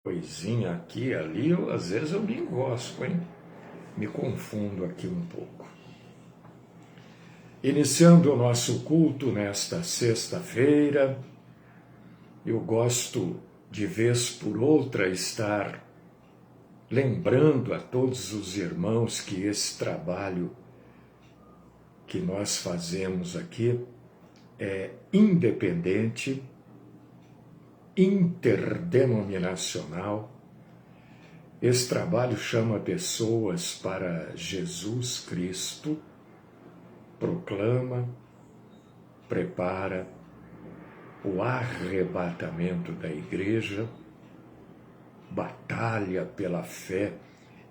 Coisinha aqui e ali, às vezes eu me enrosco, hein? Me confundo aqui um pouco. Iniciando o nosso culto nesta sexta-feira, eu gosto de vez por outra estar lembrando a todos os irmãos que esse trabalho que nós fazemos aqui é independente, interdenominacional. Esse trabalho chama pessoas para Jesus Cristo, proclama, prepara o arrebatamento da igreja, batalha pela fé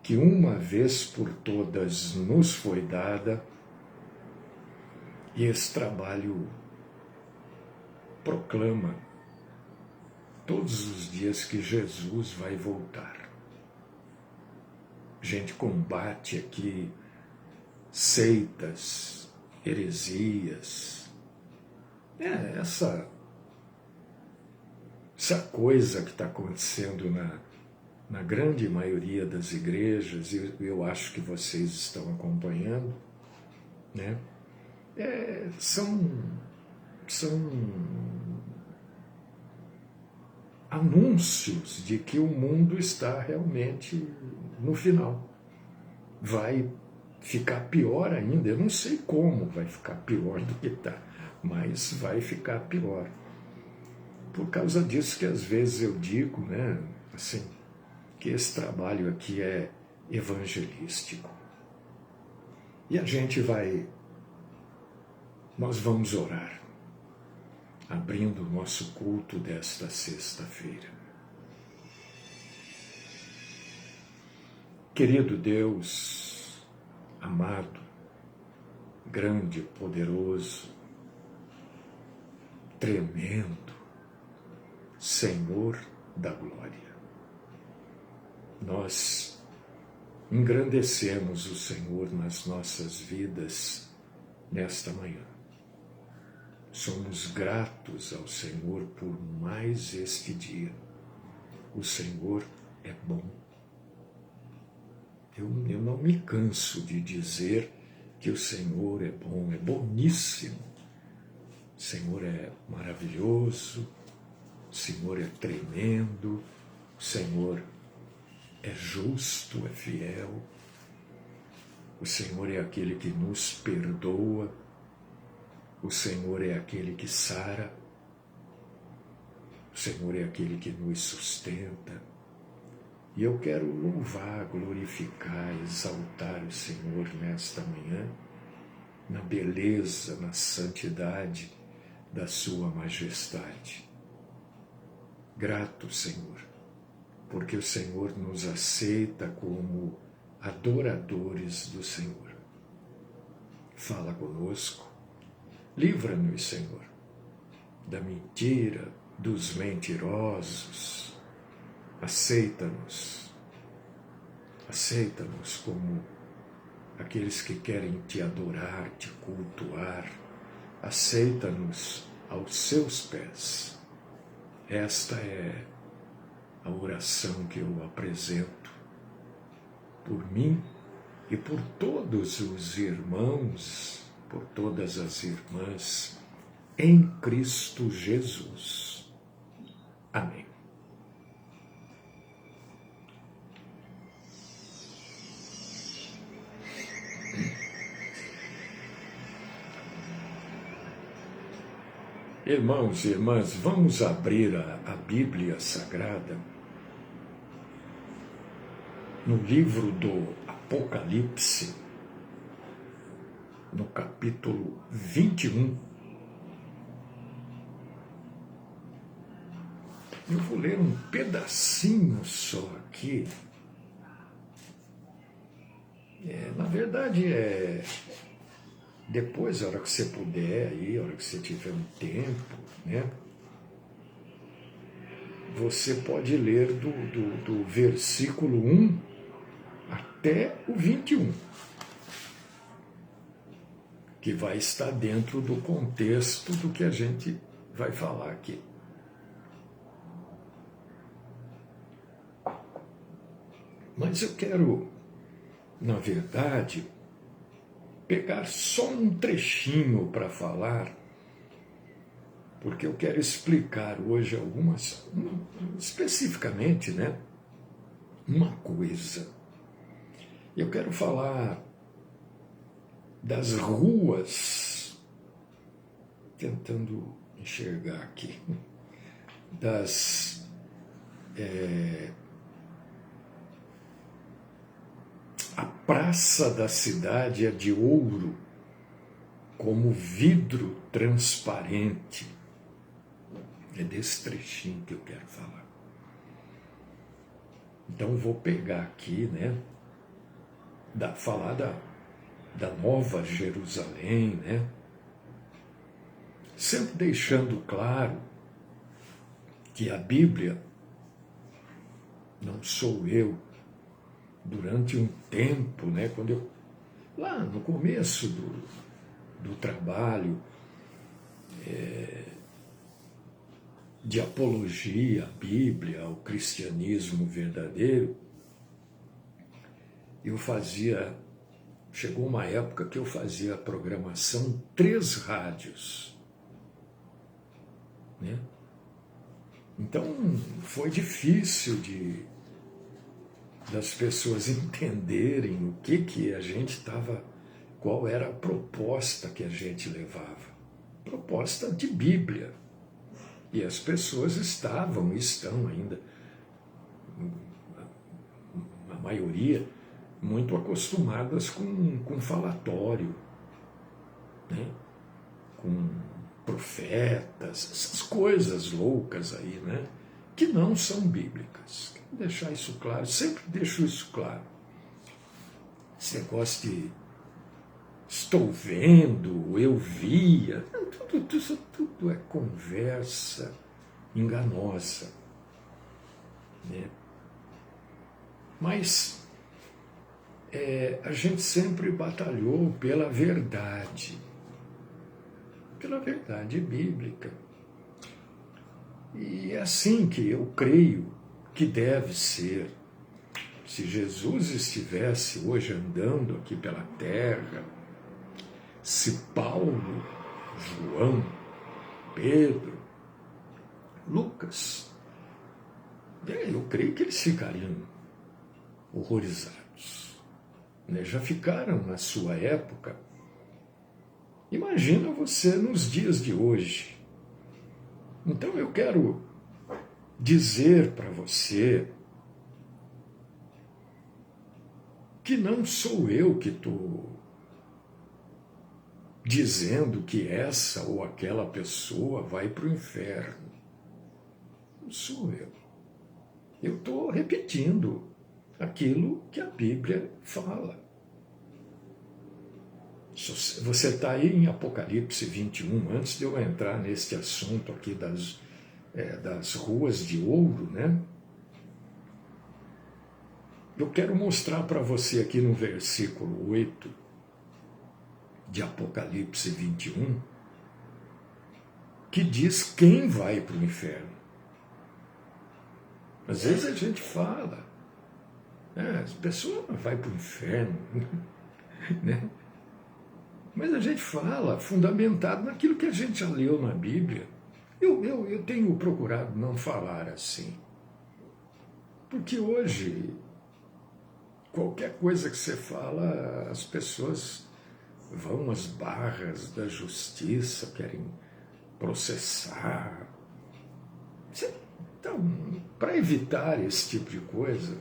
que uma vez por todas nos foi dada, e esse trabalho proclama todos os dias que Jesus vai voltar. A gente combate aqui seitas, heresias, essa coisa que está acontecendo na grande maioria das igrejas, e eu acho que vocês estão acompanhando, né? São anúncios de que o mundo está realmente no final. Vai ficar pior ainda, eu não sei como vai ficar pior do que está, mas vai ficar pior. Por causa disso que às vezes eu digo, né, assim, que esse trabalho aqui é evangelístico. E a gente nós vamos orar, abrindo o nosso culto desta sexta-feira. Querido Deus, amado, grande, poderoso, tremendo, Senhor da glória, nós engrandecemos o Senhor nas nossas vidas nesta manhã. Somos gratos ao Senhor por mais este dia. O Senhor é bom. Eu não me canso de dizer que o Senhor é bom, é boníssimo. O Senhor é maravilhoso, o Senhor é tremendo, o Senhor é justo, é fiel. O Senhor é aquele que nos perdoa. O Senhor é aquele que sara. O Senhor é aquele que nos sustenta. E eu quero louvar, glorificar, exaltar o Senhor nesta manhã, na beleza, na santidade da sua majestade. Grato, Senhor, porque o Senhor nos aceita como adoradores do Senhor. Fala conosco. Livra-nos, Senhor, da mentira, dos mentirosos. Aceita-nos como aqueles que querem te adorar, te cultuar. Aceita-nos aos seus pés. Esta é a oração que eu apresento por mim e por todos os irmãos, por todas as irmãs, em Cristo Jesus. Amém. Irmãos e irmãs, vamos abrir a Bíblia Sagrada no livro do Apocalipse, no capítulo 21. Eu vou ler um pedacinho só aqui. Na verdade, depois, a hora que você puder, aí, a hora que você tiver um tempo, né? Você pode ler do versículo 1 até o 21, que vai estar dentro do contexto do que a gente vai falar aqui. Mas eu quero, na verdade, pegar só um trechinho para falar, porque eu quero explicar hoje especificamente, né, uma coisa. Eu quero falar das ruas, tentando enxergar aqui, a praça da cidade é de ouro, como vidro transparente. É desse trechinho que eu quero falar. Então vou pegar aqui, né, falar da Nova Jerusalém, né, sempre deixando claro que a Bíblia não sou eu. Durante um tempo, né, quando eu, lá no começo do trabalho de apologia à Bíblia, ao cristianismo verdadeiro, chegou uma época que eu fazia a programação 3 rádios, né? Então foi difícil das pessoas entenderem o que a gente estava, qual era a proposta que a gente levava. Proposta de Bíblia. E as pessoas estão ainda, a maioria, muito acostumadas com falatório, né? Com profetas, essas coisas loucas aí, né? Que não são bíblicas. Quero deixar isso claro, sempre deixo isso claro. Esse negócio de estou vendo, eu via, tudo é conversa enganosa, né? Mas a gente sempre batalhou pela verdade bíblica. E é assim que eu creio que deve ser. Se Jesus estivesse hoje andando aqui pela terra, se Paulo, João, Pedro, Lucas, eu creio que eles ficariam horrorizados, né? Já ficaram na sua época. Imagina você nos dias de hoje. Então eu quero dizer para você que não sou eu que estou dizendo que essa ou aquela pessoa vai para o inferno. Não sou eu. Eu estou repetindo aquilo que a Bíblia fala. Você está aí em Apocalipse 21, antes de eu entrar neste assunto aqui das ruas de ouro, né? Eu quero mostrar para você aqui no versículo 8 de Apocalipse 21, que diz quem vai para o inferno. Às vezes a gente fala, as pessoas não vão para o inferno, né? Mas a gente fala fundamentado naquilo que a gente já leu na Bíblia. Eu tenho procurado não falar assim. Porque hoje, qualquer coisa que você fala, as pessoas vão às barras da justiça, querem processar. Então, para evitar esse tipo de coisa,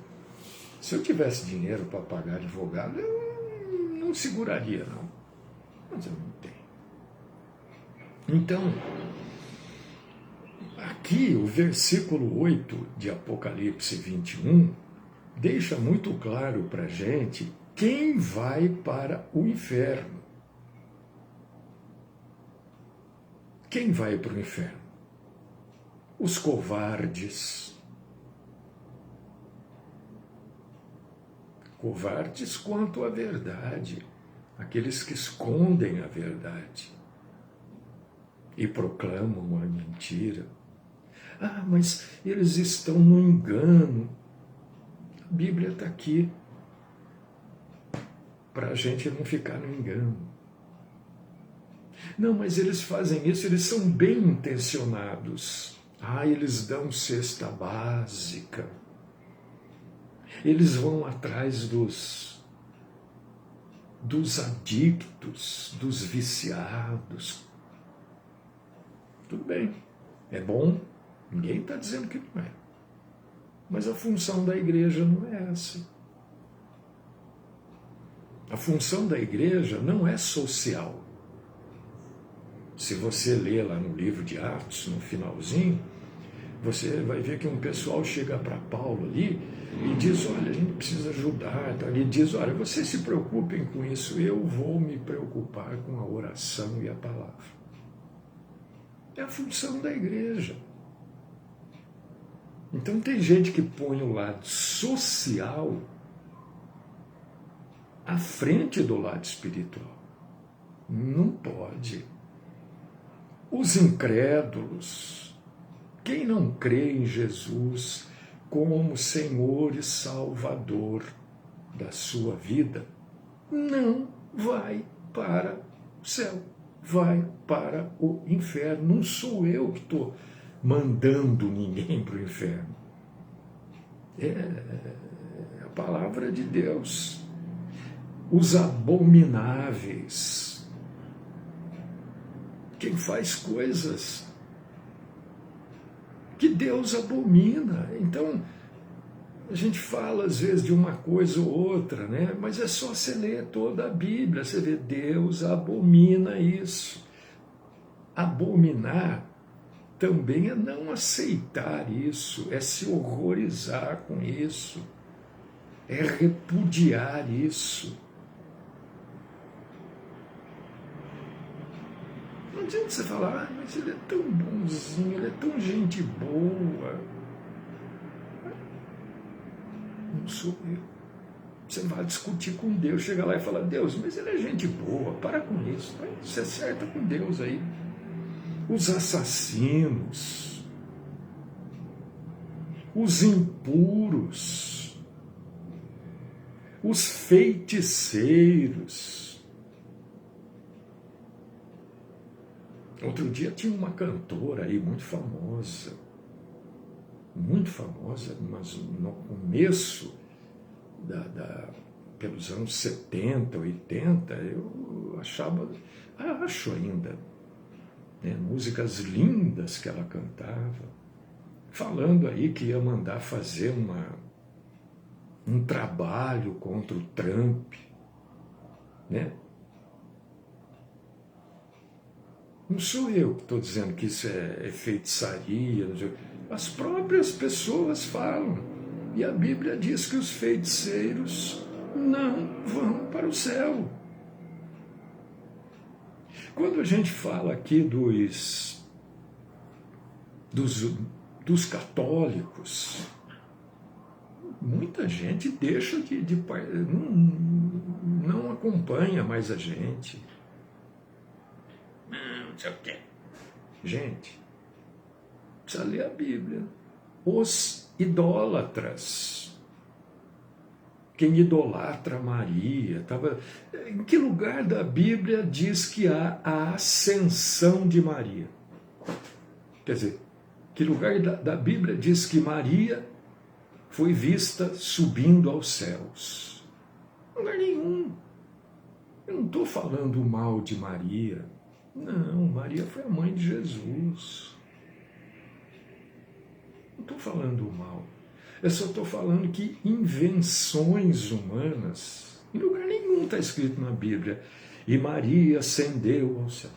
se eu tivesse dinheiro para pagar advogado, eu não seguraria, não. Mas eu não tenho. Então, aqui o versículo 8 de Apocalipse 21 deixa muito claro para a gente quem vai para o inferno. Quem vai para o inferno? Os covardes. Covardes quanto à verdade. Aqueles que escondem a verdade e proclamam a mentira. Mas eles estão no engano. A Bíblia está aqui para a gente não ficar no engano. Não, mas eles fazem isso, eles são bem intencionados. Eles dão cesta básica. Eles vão atrás dos adictos, dos viciados. Tudo bem, é bom, ninguém está dizendo que não é. Mas a função da igreja não é essa. A função da igreja não é social. Se você ler lá no livro de Atos, no finalzinho, você vai ver que um pessoal chega para Paulo ali e diz, olha, a gente precisa ajudar. Ele diz, olha, vocês se preocupem com isso, eu vou me preocupar com a oração e a palavra. É a função da igreja. Então tem gente que põe o lado social à frente do lado espiritual. Não pode. Os incrédulos, quem não crê em Jesus como Senhor e Salvador da sua vida, não vai para o céu, vai para o inferno. Não sou eu que estou mandando ninguém para o inferno. É a palavra de Deus. Os abomináveis, quem faz coisas que Deus abomina. Então, a gente fala às vezes de uma coisa ou outra, né? Mas é só você ler toda a Bíblia, você vê, Deus abomina isso. Abominar também é não aceitar isso, é se horrorizar com isso, é repudiar isso. Não adianta você falar, mas ele é tão bonzinho, ele é tão gente boa. Não sou eu. Você vai discutir com Deus, chega lá e fala, Deus, mas ele é gente boa, para com isso. Você acerta com Deus aí. Os assassinos, os impuros, os feiticeiros. Outro dia tinha uma cantora aí muito famosa, mas no começo, pelos anos 70, 80, eu acho ainda, né, músicas lindas que ela cantava, falando aí que ia mandar fazer um trabalho contra o Trump, né? Não sou eu que estou dizendo que isso é feitiçaria. As próprias pessoas falam. E a Bíblia diz que os feiticeiros não vão para o céu. Quando a gente fala aqui dos católicos, muita gente deixa não acompanha mais a gente. Não sei o quê. Gente, precisa ler a Bíblia. Os idólatras. Quem idolatra Maria. Em que lugar da Bíblia diz que há a ascensão de Maria? Quer dizer, que lugar da Bíblia diz que Maria foi vista subindo aos céus? Lugar nenhum. Eu não estou falando mal de Maria. Não, Maria foi a mãe de Jesus. Não estou falando mal. Eu só estou falando que invenções humanas, em lugar nenhum está escrito na Bíblia, e Maria ascendeu ao céu.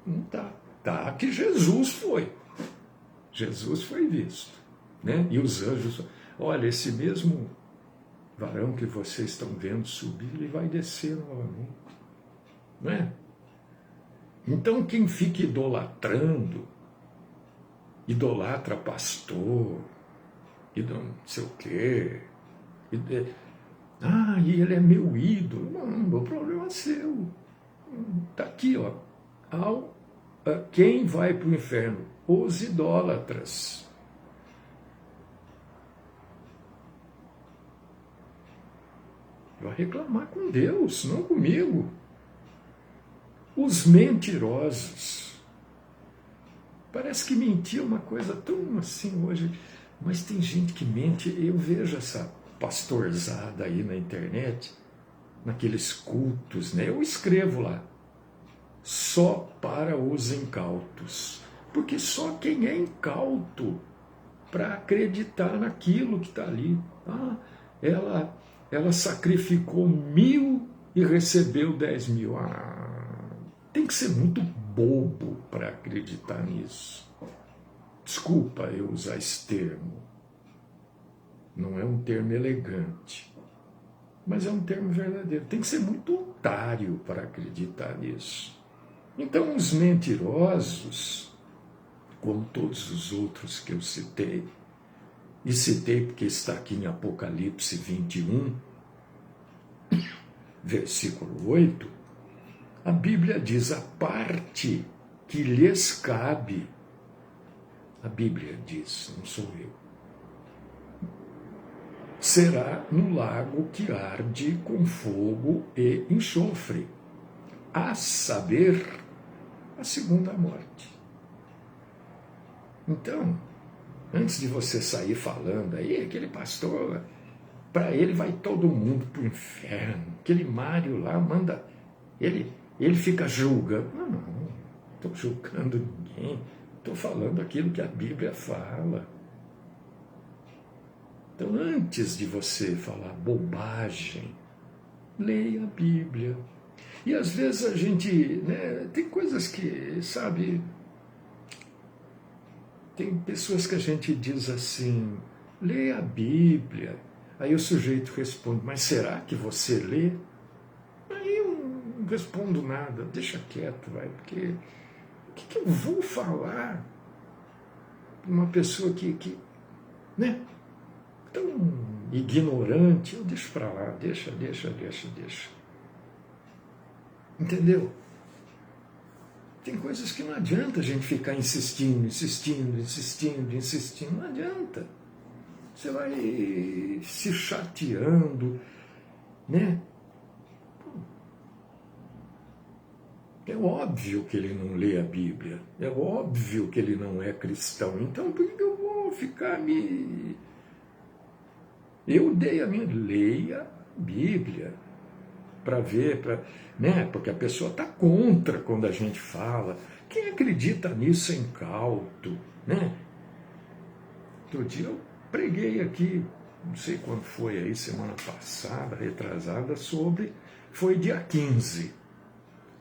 Não está. Está que Jesus foi. Jesus foi visto. Né? E os anjos, olha, esse mesmo varão que vocês estão vendo subir, ele vai descer novamente. Não é? Então quem fica idolatrando, idolatra pastor, e não sei o quê, e ele é meu ídolo. Não, o problema é seu. Está aqui, ó. Quem vai para o inferno? Os idólatras. Vai reclamar com Deus, não comigo. Os mentirosos. Parece que mentir é uma coisa tão assim hoje, mas tem gente que mente. Eu vejo essa pastorzada aí na internet, naqueles cultos, né? Eu escrevo lá, só para os incautos. Porque só quem é incauto para acreditar naquilo que está ali. Ah, ela sacrificou 1.000 e recebeu 10.000. Tem que ser muito bobo para acreditar nisso. Desculpa eu usar esse termo. Não é um termo elegante, mas é um termo verdadeiro. Tem que ser muito otário para acreditar nisso. Então, os mentirosos, como todos os outros que eu citei, e citei porque está aqui em Apocalipse 21, versículo 8, a Bíblia diz: a parte que lhes cabe, a Bíblia diz, não sou eu, será no lago que arde com fogo e enxofre, a saber, a segunda morte. Então, antes de você sair falando aí, aquele pastor, para ele vai todo mundo para o inferno, aquele Mário lá manda, ele fica julgando. Não estou julgando ninguém, estou falando aquilo que a Bíblia fala. Então, antes de você falar bobagem, leia a Bíblia. E às vezes a gente, né, tem coisas que, sabe, tem pessoas que a gente diz assim, leia a Bíblia. Aí o sujeito responde, mas será que você lê? Aí eu não respondo nada, deixa quieto, vai, porque o que eu vou falar para uma pessoa que, né, tão ignorante? Eu deixo para lá, deixa. Entendeu? Tem coisas que não adianta a gente ficar insistindo, não adianta. Você vai se chateando, né? É óbvio que ele não lê a Bíblia, é óbvio que ele não é cristão, então por que eu vou ficar me... Eu dei a minha... Leia a Bíblia, para ver, né? Porque a pessoa está contra quando a gente fala. Quem acredita nisso é incauto, né? Outro dia eu preguei aqui, não sei quando foi aí, semana passada, retrasada, foi dia 15,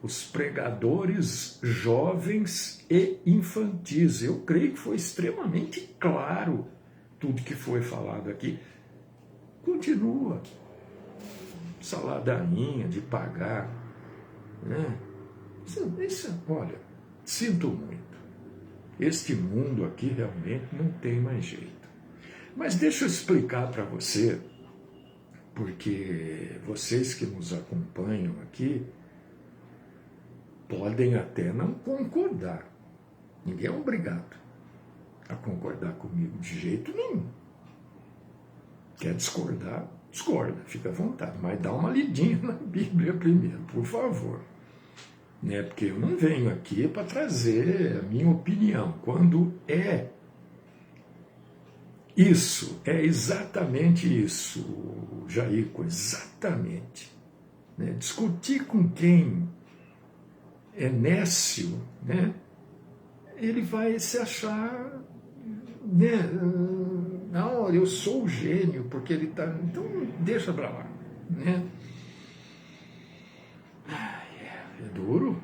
os pregadores jovens e infantis. Eu creio que foi extremamente claro tudo que foi falado aqui. Continua. Saladainha de pagar, né? Olha, sinto muito. Este mundo aqui realmente não tem mais jeito. Mas deixa eu explicar para você, porque vocês que nos acompanham aqui podem até não concordar. Ninguém é obrigado a concordar comigo de jeito nenhum. Quer discordar? Discorda, fica à vontade, mas dá uma lidinha na Bíblia primeiro, por favor. Né? Porque eu não venho aqui para trazer a minha opinião, quando é isso, é exatamente isso, Jaico, exatamente. Né? Discutir com quem é nécio, né? Ele vai se achar, né? Não, eu sou o gênio, porque ele está... Então, deixa para lá, né? É duro,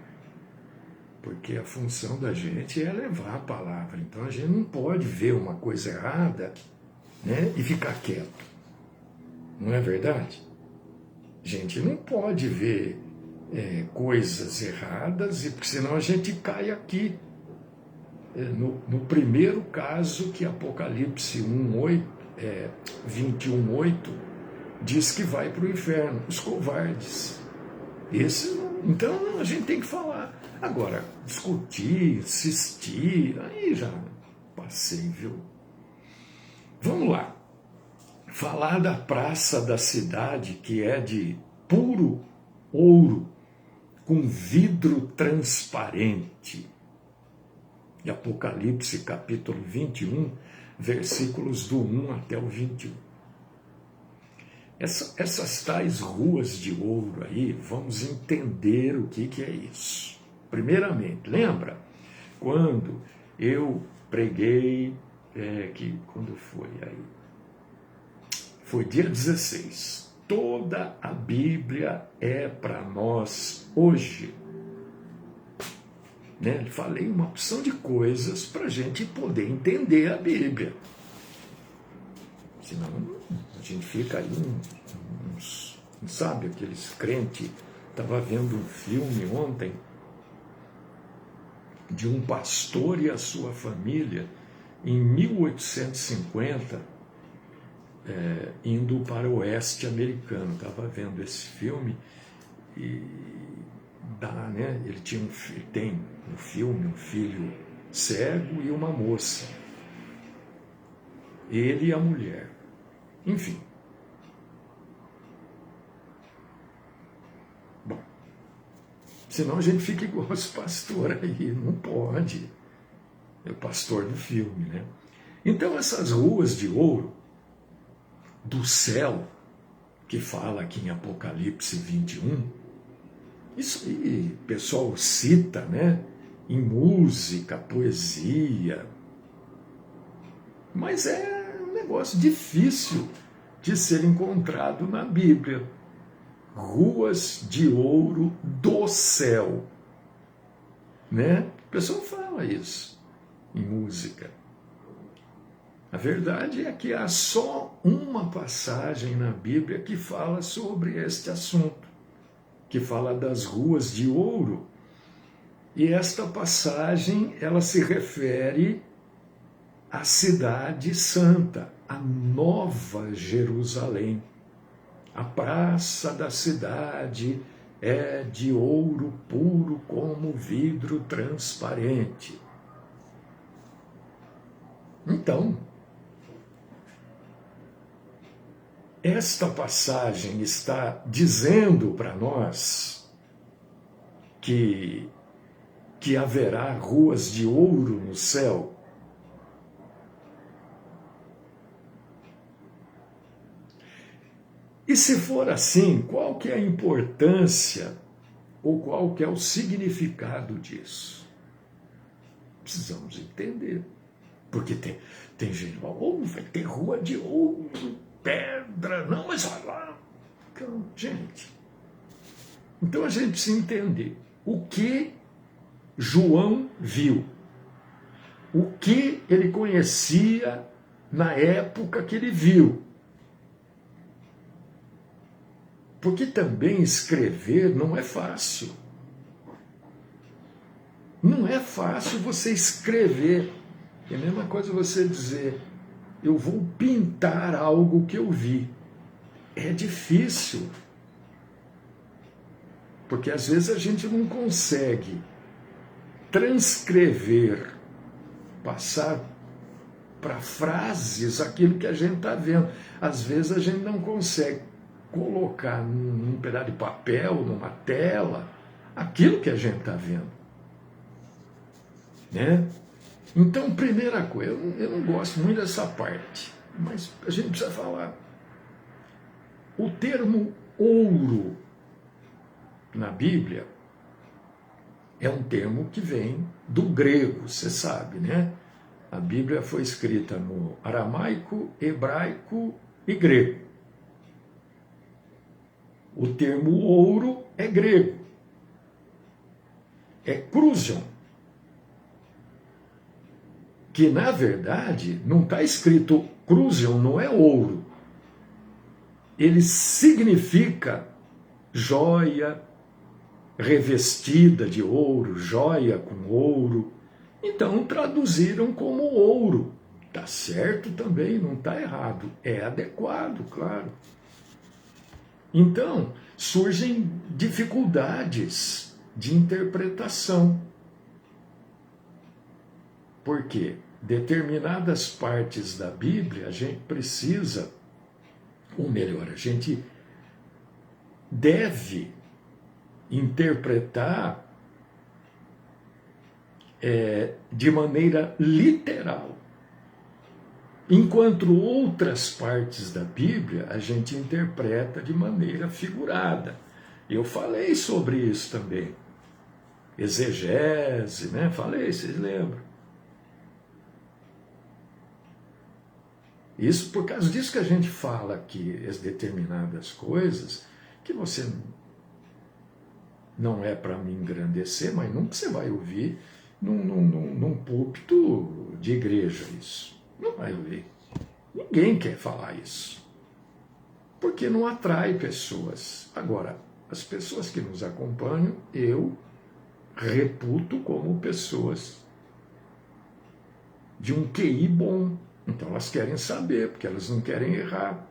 porque a função da gente é levar a palavra. Então, a gente não pode ver uma coisa errada, né, e ficar quieto. Não é verdade? A gente não pode ver coisas erradas, porque senão a gente cai aqui. No primeiro caso que Apocalipse 21:8 diz que vai para o inferno, os covardes. Então a gente tem que falar. Agora, discutir, insistir, aí já passei, viu? Vamos lá. falar da praça da cidade, que é de puro ouro, com vidro transparente. E Apocalipse capítulo 21, versículos do 1 até o 21. Essas tais ruas de ouro aí, vamos entender o que é isso. Primeiramente, lembra quando eu preguei, quando foi aí? Foi dia 16. Toda a Bíblia é para nós hoje. Né? Falei uma opção de coisas para a gente poder entender a Bíblia. Senão a gente fica aí sabe, aqueles crentes. Estava vendo um filme ontem de um pastor e a sua família em 1850, indo para o oeste americano. Estava vendo esse filme e ele tem no filme um filho cego e uma moça. Ele e a mulher. Enfim. Bom, senão a gente fica igual esse pastor aí, não pode. É o pastor do filme, né? Então essas ruas de ouro do céu, que fala aqui em Apocalipse 21, isso aí o pessoal cita, né? Em música, poesia, mas é um negócio difícil de ser encontrado na Bíblia. Ruas de ouro do céu, né? O pessoal fala isso em música. A verdade é que há só uma passagem na Bíblia que fala sobre este assunto, que fala das ruas de ouro. E esta passagem, ela se refere à cidade santa, a Nova Jerusalém. A praça da cidade é de ouro puro como vidro transparente. Então, esta passagem está dizendo para nós que haverá ruas de ouro no céu. E se for assim, qual que é a importância ou qual que é o significado disso? Precisamos entender. Porque tem gente que fala, vai ter rua de ouro, pedra, não, mas olha lá. Então, gente, então a gente precisa entender o que João viu, o que ele conhecia na época que ele viu. Porque também escrever não é fácil. Não é fácil você escrever. É a mesma coisa você dizer, eu vou pintar algo que eu vi. É difícil. Porque às vezes a gente não consegue transcrever, passar para frases aquilo que a gente está vendo. Às vezes a gente não consegue colocar num pedaço de papel, numa tela, aquilo que a gente está vendo. Né? Então, primeira coisa, eu não gosto muito dessa parte, mas a gente precisa falar. O termo ouro na Bíblia é um termo que vem do grego, você sabe, né? A Bíblia foi escrita no aramaico, hebraico e grego. O termo ouro é grego. É cruzion. Que, na verdade, não está escrito cruzion, não é ouro. Ele significa joia revestida de ouro, joia com ouro. Então, traduziram como ouro. Está certo também, não está errado. É adequado, claro. Então, surgem dificuldades de interpretação. Por quê? Determinadas partes da Bíblia a gente precisa ou melhor, a gente deve interpretar de maneira literal, enquanto outras partes da Bíblia a gente interpreta de maneira figurada. Eu falei sobre isso também. Exegese, né? Falei, vocês lembram? Isso por causa disso que a gente fala aqui, as determinadas coisas, que você não é para me engrandecer, mas nunca você vai ouvir num púlpito de igreja isso. Não vai ouvir. Ninguém quer falar isso. Porque não atrai pessoas. Agora, as pessoas que nos acompanham, eu reputo como pessoas de um QI bom. Então elas querem saber, porque elas não querem errar.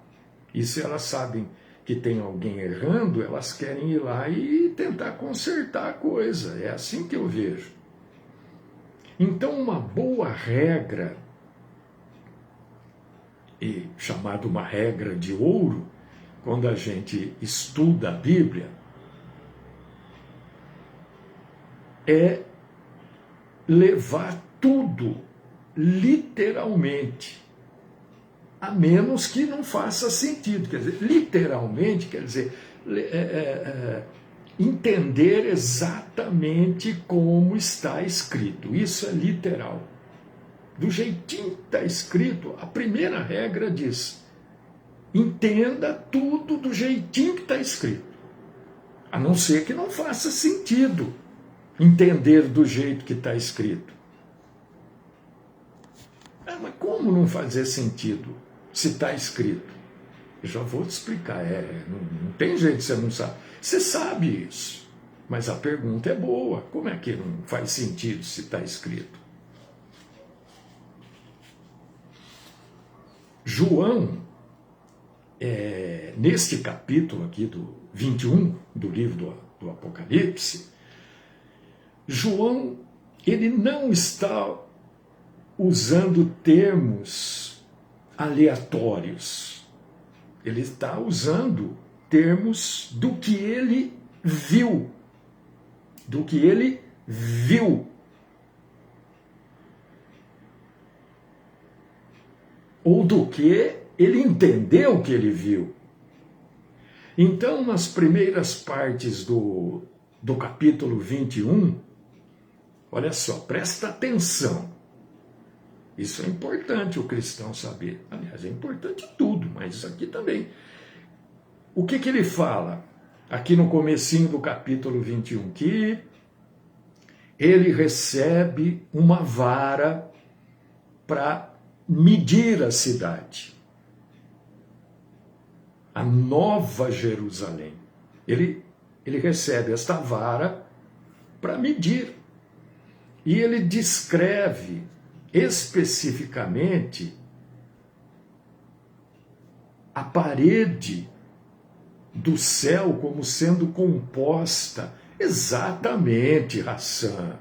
E se elas sabem que tem alguém errando, elas querem ir lá e tentar consertar a coisa. É assim que eu vejo. Então uma boa regra, e chamada uma regra de ouro, quando a gente estuda a Bíblia, é levar tudo literalmente, a menos que não faça sentido. Quer dizer, literalmente, quer dizer, entender exatamente como está escrito. Isso é literal. Do jeitinho que está escrito, a primeira regra diz: entenda tudo do jeitinho que está escrito. A não ser que não faça sentido entender do jeito que está escrito. Mas como não fazer sentido se está escrito? Eu já vou te explicar. Não tem jeito, você não sabe. Você sabe isso, mas a pergunta é boa. Como é que não faz sentido se está escrito? João, neste capítulo aqui do 21 do livro do Apocalipse, João, ele não está usando termos aleatórios. Ele está usando termos do que ele viu. Do que ele viu. Ou do que ele entendeu que ele viu. Então, nas primeiras partes do capítulo 21, olha só, presta atenção. Isso é importante o cristão saber. Aliás, é importante tudo, mas isso aqui também. O que ele fala aqui no comecinho do capítulo 21? Que ele recebe uma vara para medir a cidade. A Nova Jerusalém. Ele recebe esta vara para medir. E ele descreve especificamente a parede do céu como sendo composta exatamente, Hassan.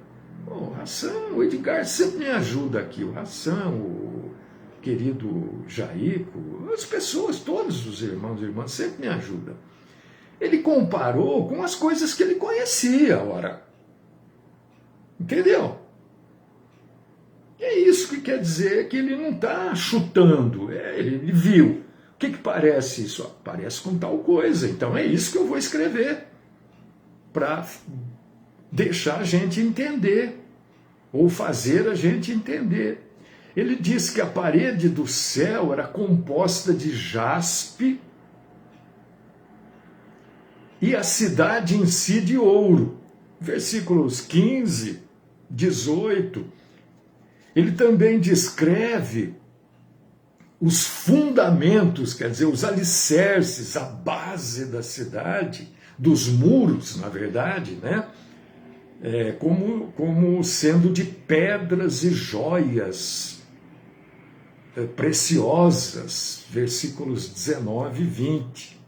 Hassan, o Edgar sempre me ajuda aqui, o Hassan, o querido Jaico, as pessoas, todos os irmãos e irmãs sempre me ajudam. Ele comparou com as coisas que ele conhecia, ora. Entendeu? É isso que quer dizer que ele não está chutando, ele viu. O que parece isso? Parece com tal coisa, então é isso que eu vou escrever, para deixar a gente entender, ou fazer a gente entender. Ele diz que a parede do céu era composta de jaspe e a cidade em si de ouro. Versículos 15, 18... ele também descreve os fundamentos, quer dizer, os alicerces, a base da cidade, dos muros, na verdade, né? Como sendo de pedras e joias preciosas, versículos 19 e 20.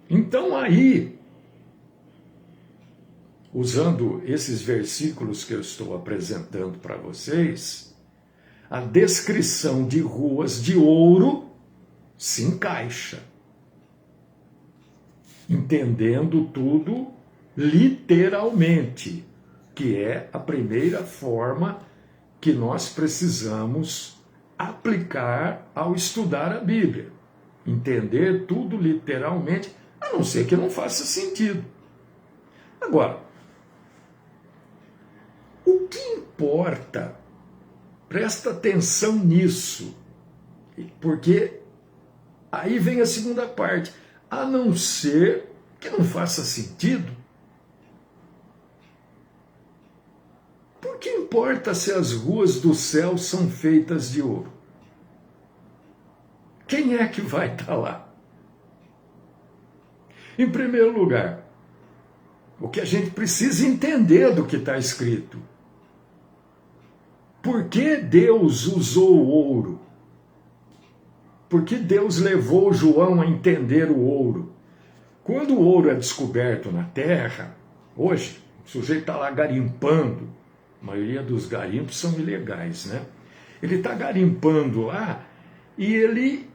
Então aí, usando esses versículos que eu estou apresentando para vocês, a descrição de ruas de ouro se encaixa, entendendo tudo literalmente, que é a primeira forma que nós precisamos aplicar ao estudar a Bíblia. Entender tudo literalmente, a não ser que não faça sentido. Agora, o que importa, presta atenção nisso, porque aí vem a segunda parte, a não ser que não faça sentido. Por que importa se as ruas do céu são feitas de ouro? Quem é que vai estar lá? Em primeiro lugar, o que a gente precisa entender do que está escrito. Por que Deus usou o ouro? Por que Deus levou João a entender o ouro? Quando o ouro é descoberto na terra, hoje, o sujeito está lá garimpando, a maioria dos garimpos são ilegais, né? Ele está garimpando lá e ele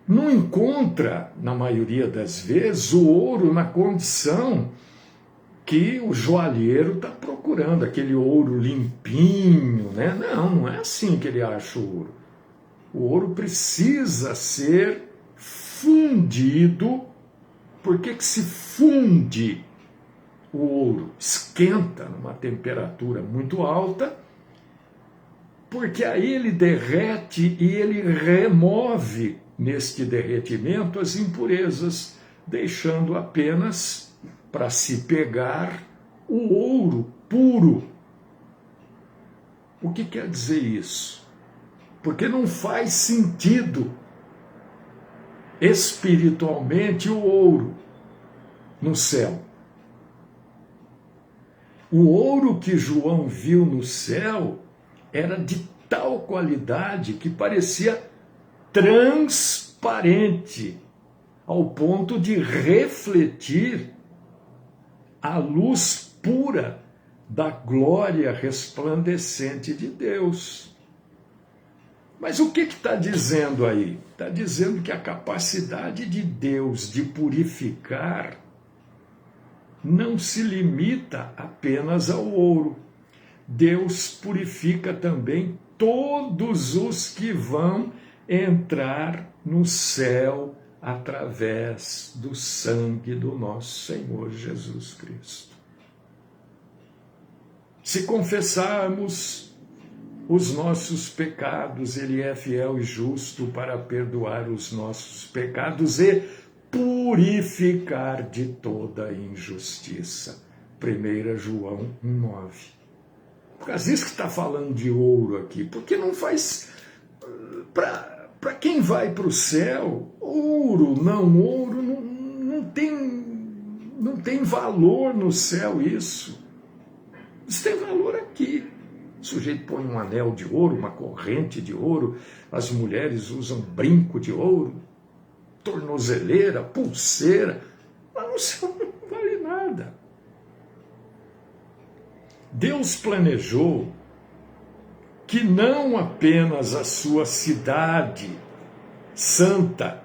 não encontra, na maioria das vezes, o ouro na condição que o joalheiro está procurando, aquele ouro limpinho, né? Não é assim que ele acha o ouro. O ouro precisa ser fundido. Por que se funde o ouro? Esquenta numa temperatura muito alta, porque aí ele derrete e ele remove neste derretimento as impurezas, deixando apenas para se pegar o ouro puro. O que quer dizer isso? Porque não faz sentido espiritualmente o ouro no céu. O ouro que João viu no céu era de tal qualidade que parecia transparente, ao ponto de refletir a luz pura da glória resplandecente de Deus. Mas o que está dizendo aí? Está dizendo que a capacidade de Deus de purificar não se limita apenas ao ouro. Deus purifica também todos os que vão entrar no céu através do sangue do nosso Senhor Jesus Cristo. Se confessarmos os nossos pecados, Ele é fiel e justo para perdoar os nossos pecados e purificar de toda injustiça. 1 João 1,9. Por causa disso que está falando de ouro aqui, porque não faz... Para quem vai para o céu, ouro não tem valor no céu isso. Isso tem valor aqui. O sujeito põe um anel de ouro, uma corrente de ouro, as mulheres usam brinco de ouro, tornozeleira, pulseira, mas no céu não vale nada. Deus planejou que não apenas a sua cidade santa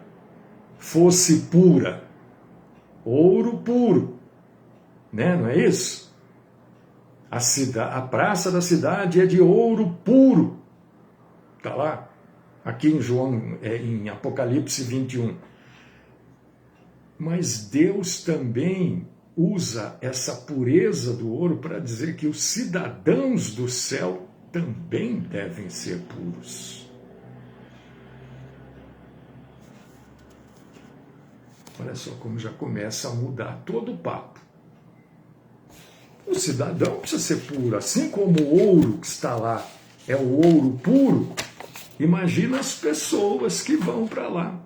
fosse pura, ouro puro, né? Não é isso? A praça da cidade é de ouro puro. Está lá, aqui em em Apocalipse 21. Mas Deus também usa essa pureza do ouro para dizer que os cidadãos do céu também devem ser puros. Olha só como já começa a mudar todo o papo. O cidadão precisa ser puro, assim como o ouro que está lá é o ouro puro, imagina as pessoas que vão para lá.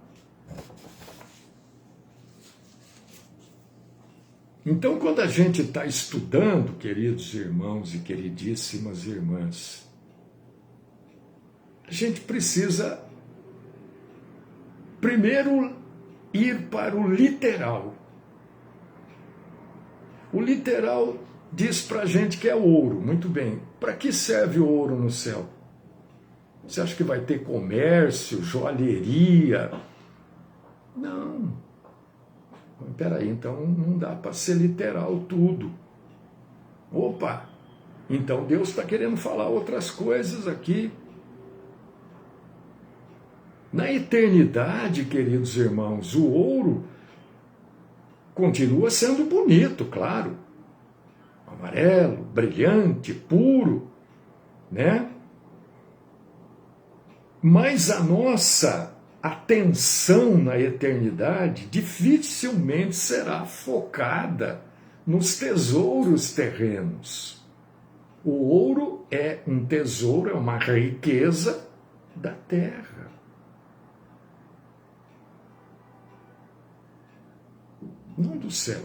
Então, quando a gente está estudando, queridos irmãos e queridíssimas irmãs, a gente precisa primeiro ir para o literal. O literal diz para a gente que é ouro. Muito bem. Para que serve o ouro no céu? Você acha que vai ter comércio, joalheria? Não. Espera aí, então não dá para ser literal tudo. Opa! Então Deus está querendo falar outras coisas aqui. Na eternidade, queridos irmãos, o ouro continua sendo bonito, claro. Amarelo, brilhante, puro, né? Mas a nossa atenção na eternidade dificilmente será focada nos tesouros terrenos. O ouro é um tesouro, é uma riqueza da terra. Não do céu.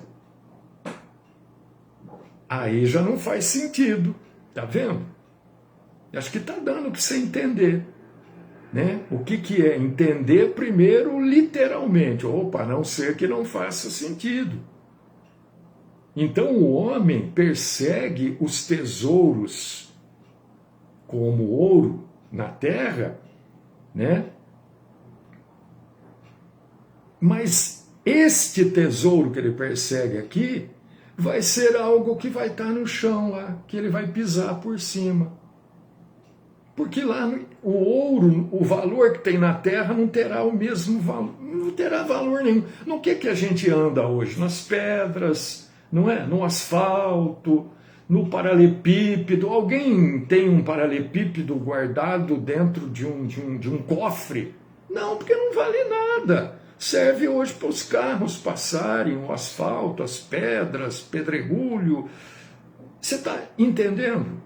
Aí já não faz sentido, tá vendo? Acho que está dando para você entender. Né? O que é entender primeiro literalmente, opa, a não ser que não faça sentido. Então o homem persegue os tesouros como ouro na terra, né? Mas este tesouro que ele persegue aqui vai ser algo que vai estar no chão lá, que ele vai pisar por cima. Porque lá o ouro, o valor que tem na terra não terá o mesmo valor, não terá valor nenhum. No que a gente anda hoje? Nas pedras, não é? No asfalto, no paralelepípedo. Alguém tem um paralelepípedo guardado dentro de um cofre? Não, porque não vale nada. Serve hoje para os carros passarem, o asfalto, as pedras, pedregulho. Você está entendendo?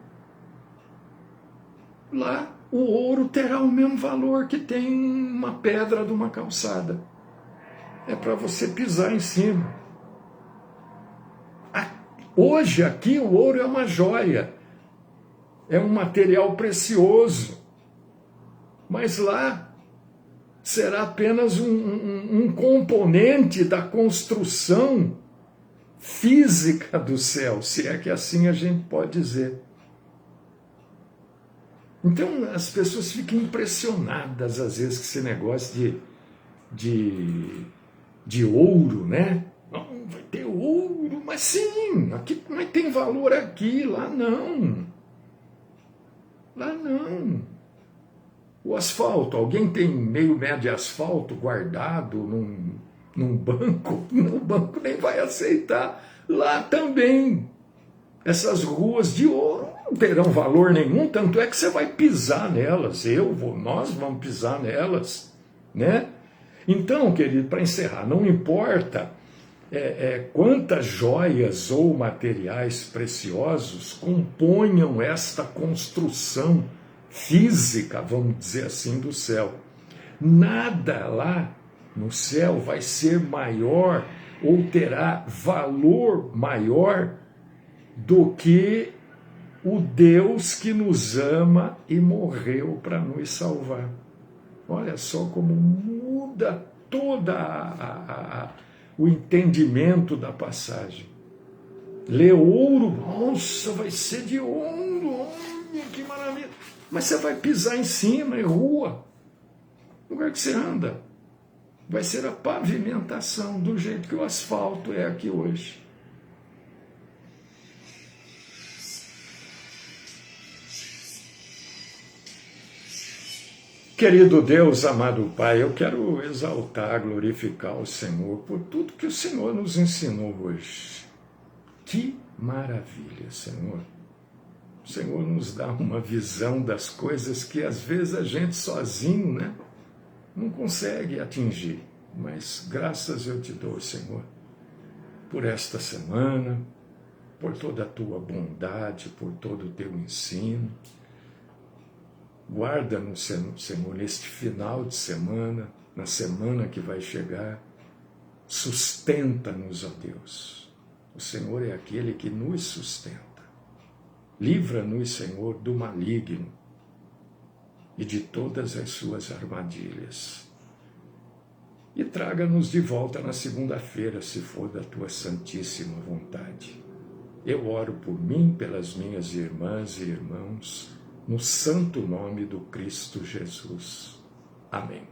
Lá o ouro terá o mesmo valor que tem uma pedra de uma calçada. É para você pisar em cima. Hoje aqui o ouro é uma joia, é um material precioso. Mas lá será apenas um componente da construção física do céu, se é que assim a gente pode dizer. Então as pessoas ficam impressionadas às vezes com esse negócio de ouro, né? Não, vai ter ouro, mas sim, aqui, mas tem valor aqui, lá não. Lá não. O asfalto, alguém tem meio metro de asfalto guardado num banco? O banco nem vai aceitar. Lá também, essas ruas de ouro não terão valor nenhum, tanto é que você vai pisar nelas, nós vamos pisar nelas, né? Então, querido, para encerrar, não importa quantas joias ou materiais preciosos componham esta construção física, vamos dizer assim, do céu. Nada lá no céu vai ser maior ou terá valor maior do que o Deus que nos ama e morreu para nos salvar. Olha só como muda toda o entendimento da passagem. Lê ouro, nossa, vai ser de ouro, olha que maravilha. Mas você vai pisar em cima, é rua. O lugar que você anda vai ser a pavimentação, do jeito que o asfalto é aqui hoje. Querido Deus, amado Pai, eu quero exaltar, glorificar o Senhor por tudo que o Senhor nos ensinou hoje. Que maravilha, Senhor. O Senhor nos dá uma visão das coisas que às vezes a gente sozinho, né, não consegue atingir. Mas graças eu te dou, Senhor, por esta semana, por toda a tua bondade, por todo o teu ensino. Guarda-nos, Senhor, neste final de semana, na semana que vai chegar. Sustenta-nos, ó Deus. O Senhor é aquele que nos sustenta. Livra-nos, Senhor, do maligno e de todas as suas armadilhas. E traga-nos de volta na segunda-feira, se for da tua santíssima vontade. Eu oro por mim, pelas minhas irmãs e irmãos, no santo nome do Cristo Jesus. Amém.